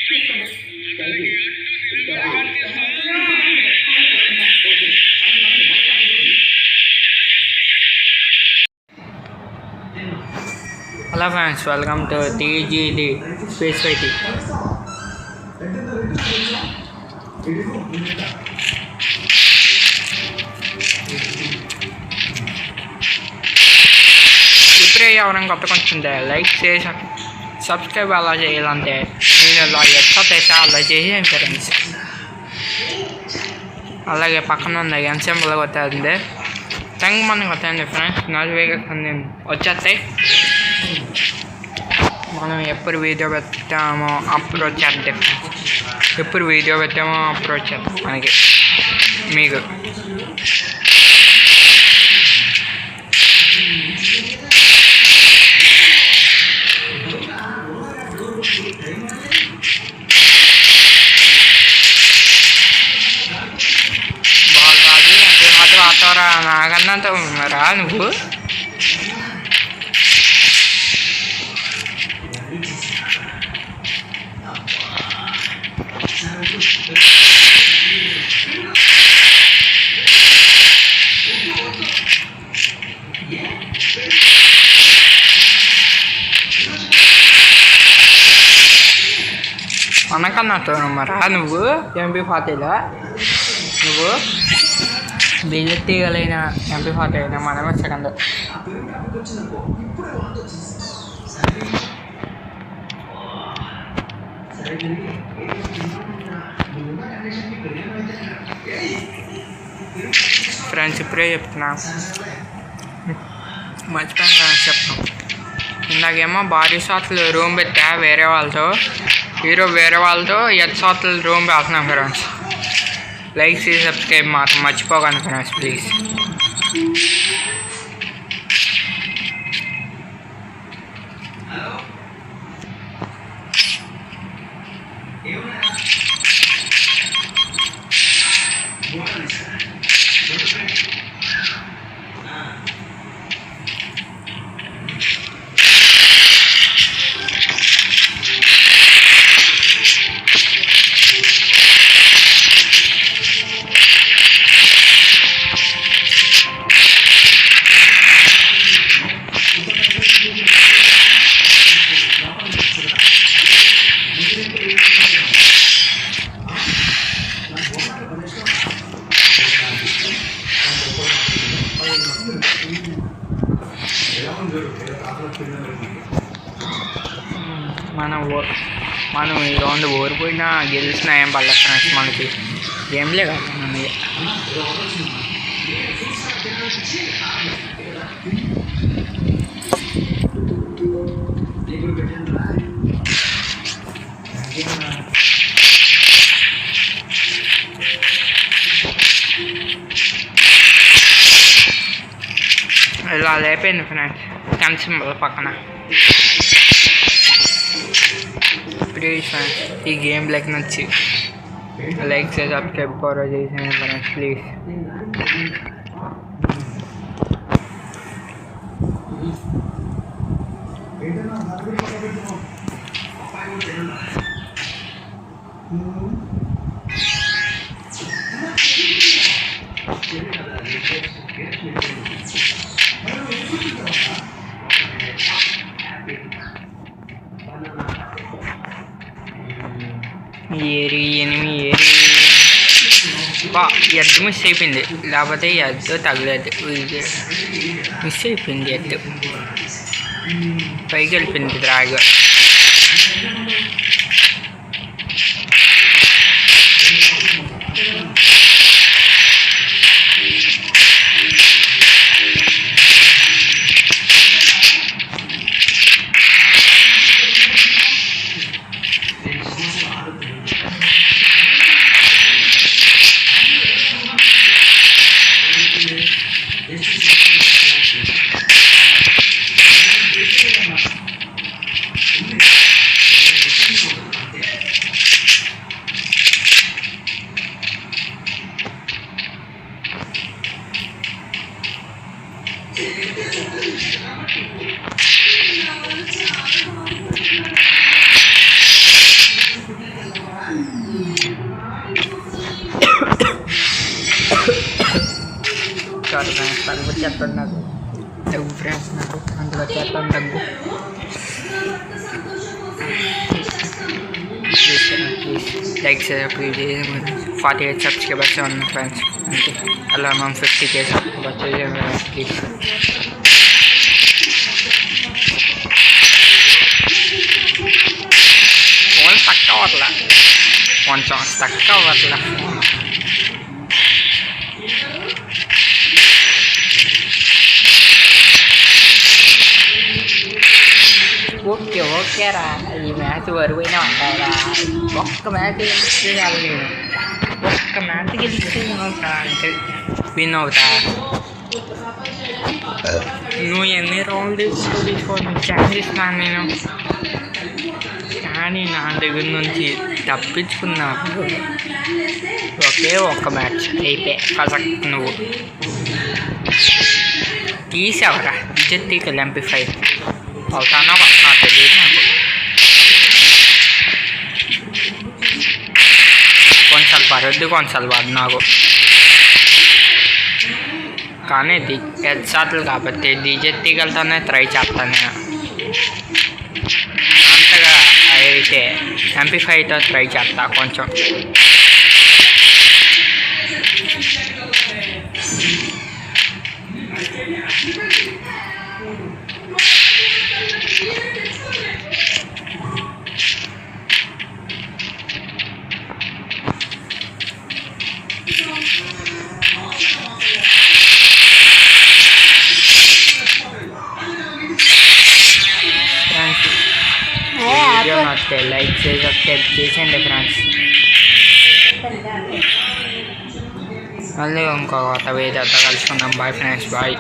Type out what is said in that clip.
Hello friends, welcome to TGD Space Fighting. ఇప్పుడే ఎవరైనా కొత్త కొంటుంటే లైక్ చేసి సబ్స్క్రైబ్ అలా చేయాలంటే నేను అలా ఎట్లా చేసా అలా చేసి ఫ్రెండ్స్. అలాగే పక్కన ఉంది ఎన్సెంబుల్ కొట్టేది టంగ్ మనం కొట్టండి ఫ్రెండ్స్. నోటిఫికేషన్ వచ్చేస్తాయి. మనం ఎప్పుడు వీడియో పెట్టామో అప్లోడ్ చేద్దాం. ఎప్పుడు వీడియో పెట్టామో అప్లోడ్ చేద్దాం మనకి మీకు. బాగా రాదు అంటే మాత్రం ఆటోరా నాకన్నంత రా నువ్వు. మనకన్నట్టు మరా నువ్వు MP40 నువ్వు బిజెట్ తీయగలిగిన MP40 అయినా మనమే సెకండ్. ఫ్రెండ్స్ ఇప్పుడే చెప్తున్నా, మర్చిపోయాను చెప్తాను. ఇందాకేమో భారీ షాట్లు రూమ్ పెట్టా వేరే వాళ్ళతో. ఈరోజు వేరే వాళ్ళతో ఎట్ షాట్లు రూమ్ పెడుతున్నాం ఫ్రెండ్స్. లైక్ చేసి సబ్స్క్రైబ్ మాత్రం మర్చిపోకండి ఫ్రెండ్స్ ప్లీజ్. మనం ఈ రౌండ్ ఓడిపోయినా గెలిచినా ఏం పర్లేదు ఫ్రెండ్స్. మనకి గేమ్లే కాదు మనం ఇలా లేపోయింది ఫ్రెండ్స్. కన్సింబల్ పక్కన ప్లీజ్ ఫ్రెండ్స్ ఈ గేమ్ లైక్ నచ్చి లైక్ చేసి సబ్స్క్రైబ్ కూడా చేసాను ఫ్రెండ్స్ ప్లీజ్. ఏరి బా ఎద్దు మిస్ అయిపోయింది, లేకపోతే ఎద్దు తగలేదు. మిస్ అయిపోయింది ఎద్దు, పైకి వెళ్ళిపోయింది డ్రాగ్. చెప్పండి నాకు దగ్గు ఫ్రెండ్స్ నాకు అందులో చెప్పండి దగ్గు ప్లీజ్ లైక్ ప్లీజ్ 48 సబ్స్క్రైబర్స్ ఉన్నాయి ఫ్రెండ్స్ అంతే అలా మనం 50K subscribers please phone stuck అవ్వట్లా కొంచెం స్టక్ అవ్వట్లా ఓకేరా ఈ మ్యాచ్ వరువైనా ఉంటారా ఒక్క మ్యాచ్ గెలిస్తే చాలు నేను ఒక్క మ్యాచ్ గెలిస్తే అంటే విన్ అవుతా నువ్వు ఎన్ని రౌండ్లు తీసుకోవాలి ఛాన్స్ ఇస్తాను నేను కానీ నా దగ్గర నుంచి తప్పించుకున్నావు ఒకే ఒక్క మ్యాచ్ అయిపోయి ఫసక్ నువ్వు తీసావరా జెట్టీకి MP5 అవుతానా నాకు తెలియదు నాకు కొంచెం పరొద్దు కొంచెం పడు నాకు కానీ హెడ్షాట్లు కాబట్టి డీజెట్టీగలతోనే ట్రై చేస్తాను నేను అంతగా అయితే MP5తో ట్రై చేస్తా కొంచెం వీడియో నచ్చితే లైక్ చేసి సబ్స్క్రైబ్ చేసేయండి ఫ్రెండ్స్ మళ్ళీ ఇంకో కొత్త వీడియోతో కలుసుకుందాం బాయ్ ఫ్రెండ్స్ బాయ్